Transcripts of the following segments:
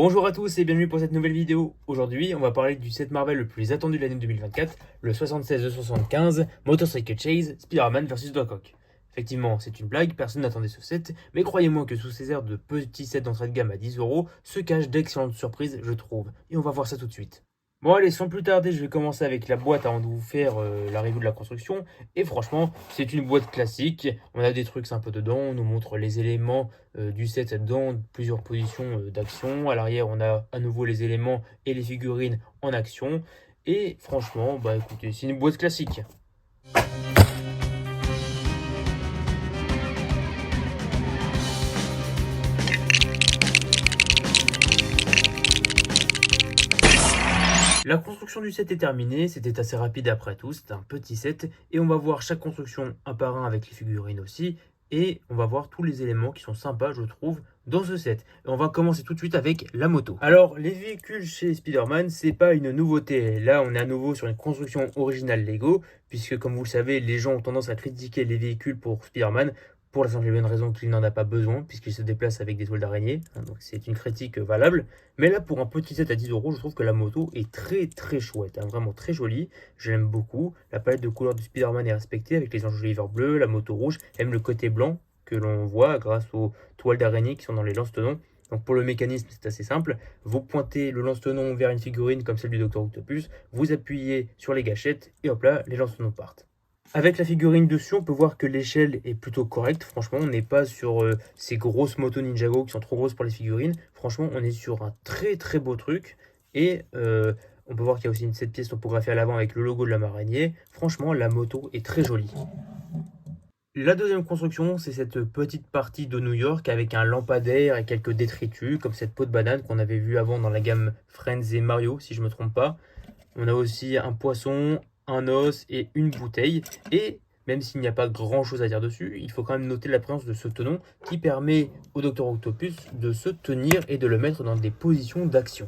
Bonjour à tous et bienvenue pour cette nouvelle vidéo. Aujourd'hui, on va parler du set Marvel le plus attendu de l'année 2024, le 76 de 75, Motorcycle Chase, Spider-Man vs Doc Ock. Effectivement, c'est une blague, personne n'attendait ce set, mais croyez-moi que sous ces airs de petits sets d'entrée de gamme à 10€ se cachent d'excellentes surprises, je trouve. Et on va voir ça tout de suite. Bon allez, sans plus tarder, je vais commencer avec la boîte avant de vous faire la review de la construction. Et franchement, c'est une boîte classique. On a des trucs sympas dedans, on nous montre les éléments du set dans plusieurs positions d'action. À l'arrière, on a à nouveau les éléments et les figurines en action. Et franchement, bah écoutez, c'est une boîte classique. La construction du set est terminée, c'était assez rapide après tout, c'était un petit set, et on va voir chaque construction un par un avec les figurines aussi, et on va voir tous les éléments qui sont sympas, je trouve, dans ce set. Et on va commencer tout de suite avec la moto. Alors, les véhicules chez Spider-Man, c'est pas une nouveauté. Là, on est à nouveau sur une construction originale Lego, puisque comme vous le savez, les gens ont tendance à critiquer les véhicules pour Spider-Man, pour la simple et bonne raison qu'il n'en a pas besoin, puisqu'il se déplace avec des toiles d'araignée. Donc c'est une critique valable. Mais là, pour un petit set à 10€, je trouve que la moto est très chouette, vraiment très jolie. Je l'aime beaucoup. La palette de couleurs de Spider-Man est respectée avec les enjoliveurs bleus, la moto rouge, même le côté blanc que l'on voit grâce aux toiles d'araignée qui sont dans les lance-tenons. Donc pour le mécanisme, c'est assez simple. Vous pointez le lance-tenon vers une figurine comme celle du Dr Octopus, vous appuyez sur les gâchettes et hop là, les lance-tenons partent. Avec la figurine dessus, on peut voir que l'échelle est plutôt correcte. Franchement, on n'est pas sur ces grosses motos Ninjago qui sont trop grosses pour les figurines. Franchement, on est sur un très beau truc. Et on peut voir qu'il y a aussi une 7 pièces topographiée à l'avant avec le logo de la marinier. Franchement, la moto est très jolie. La deuxième construction, c'est cette petite partie de New York avec un lampadaire et quelques détritus, comme cette peau de banane qu'on avait vu avant dans la gamme Friends et Mario, si je ne me trompe pas. On a aussi un poisson, un os et une bouteille. Et même s'il n'y a pas grand chose à dire dessus, il faut quand même noter la présence de ce tenon qui permet au Dr Octopus de se tenir et de le mettre dans des positions d'action.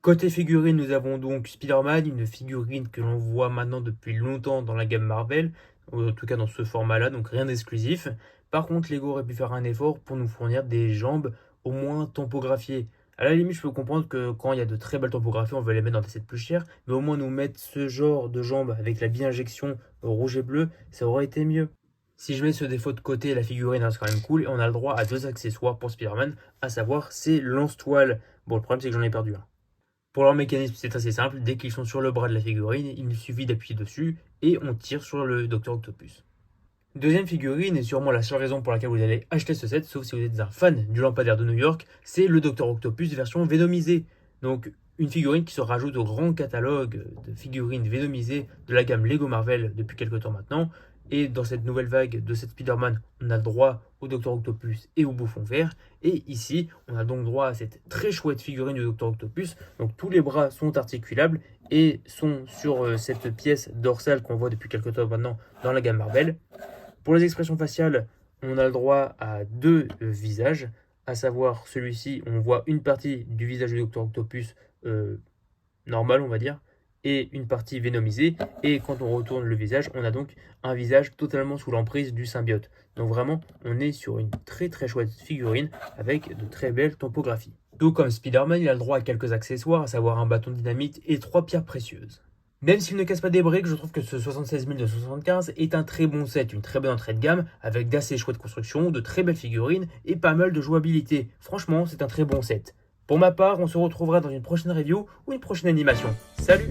Côté figurine, nous avons donc Spider-Man, une figurine que l'on voit maintenant depuis longtemps dans la gamme Marvel, en tout cas dans ce format-là, donc rien d'exclusif. Par contre, Lego aurait pu faire un effort pour nous fournir des jambes au moins tampographiées. À la limite, je peux comprendre que quand il y a de très belles topographies, on veut les mettre dans des sets plus chers, mais au moins nous mettre ce genre de jambes avec la bi-injection rouge et bleu, ça aurait été mieux. Si je mets ce défaut de côté, la figurine reste quand même cool et on a le droit à 2 accessoires pour Spider-Man, à savoir ces lance-toiles. Bon, le problème c'est que j'en ai perdu un. Pour leur mécanisme, c'est assez simple, dès qu'ils sont sur le bras de la figurine, il suffit d'appuyer dessus et on tire sur le Dr Octopus. Deuxième figurine, et sûrement la seule raison pour laquelle vous allez acheter ce set, sauf si vous êtes un fan du lampadaire de New York, c'est le Dr Octopus version Venomisée. Donc une figurine qui se rajoute au grand catalogue de figurines Venomisées de la gamme Lego Marvel depuis quelques temps maintenant. Et dans cette nouvelle vague de cette Spider-Man, on a le droit au Dr Octopus et au Bouffon Vert. Et ici, on a donc droit à cette très chouette figurine du Dr Octopus. Donc tous les bras sont articulables et sont sur cette pièce dorsale qu'on voit depuis quelques temps maintenant dans la gamme Marvel. Pour les expressions faciales, on a le droit à 2 visages, à savoir celui-ci, on voit une partie du visage du Dr Octopus normal, on va dire, et une partie vénomisée. Et quand on retourne le visage, on a donc un visage totalement sous l'emprise du symbiote. Donc vraiment, on est sur une très chouette figurine avec de très belles topographies. Tout comme Spider-Man, il a le droit à quelques accessoires, à savoir un bâton de dynamite et 3 pierres précieuses. Même s'il ne casse pas des briques, je trouve que ce 76 000 de 75 est un très bon set, une très bonne entrée de gamme, avec d'assez chouettes constructions, de très belles figurines et pas mal de jouabilité. Franchement, c'est un très bon set. Pour ma part, on se retrouvera dans une prochaine review ou une prochaine animation. Salut!